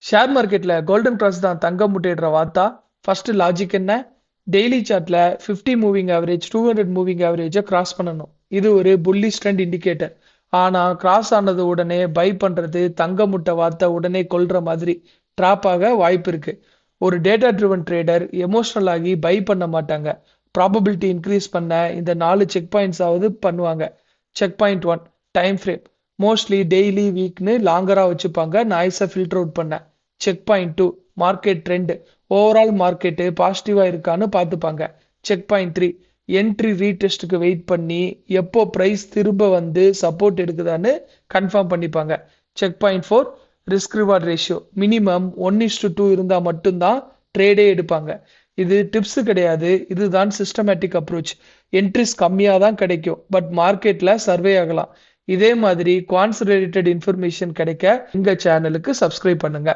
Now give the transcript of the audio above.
Share மார்க்கெட்ல golden cross தான் தங்கம் முட்டையிடுற வார்த்தா. ஃபர்ஸ்ட் லாஜிக் என்ன? டெய்லி சார்ட்ல 50 மூவிங் ஆவரேஜ் 200 மூவிங் ஆவரேஜை கிராஸ் பண்ணணும். இது ஒரு புல்லிஷ் ட்ரெண்ட் இண்டிகேட்டர். ஆனா கிராஸ் ஆனது உடனே பை பண்றது தங்க முட்டை வார்த்தை உடனே கொல்ற மாதிரி ட்ராப் ஆக வாய்ப்பு இருக்கு. ஒரு டேட்டா ட்ரிவன் ட்ரேடர் எமோஷனல் ஆகி பை பண்ண மாட்டாங்க. ப்ராபபிலிட்டி இன்க்ரீஸ் பண்ண இந்த 4 செக் பாயிண்ட்ஸ் ஆவது பண்ணுவாங்க. Check point 1, time frame. Mostly daily வீக்னு லாங்கரா வச்சுப்பாங்க, நாய்ஸை ஃபில்டர் அவுட் பண்ண. Check point 2, market trend. Overall market பாசிட்டிவா இருக்கான்னு பார்த்துப்பாங்க. செக் பாயிண்ட் 3, என்ட்ரி ரீடெஸ்ட்டுக்கு வெயிட் பண்ணி எப்போ ப்ரைஸ் திரும்ப வந்து சப்போர்ட் எடுக்குதான்னு கன்ஃபார்ம் பண்ணிப்பாங்க. Check point 4, risk reward ratio. Minimum 1:2 இருந்தால் மட்டும்தான் ட்ரேடே எடுப்பாங்க. இது டிப்ஸ் கிடையாது, இதுதான் சிஸ்டமேட்டிக் அப்ரோச். என்ட்ரிஸ் கம்மியாக தான் கிடைக்கும், பட் மார்க்கெட்ல சர்வே ஆகலாம். இதே மாதிரி குவான்ஸ் ரிலேட்டட் இன்ஃபர்மேஷன் கிடைக்க எங்க சேனலுக்கு சப்ஸ்கிரைப் பண்ணுங்க.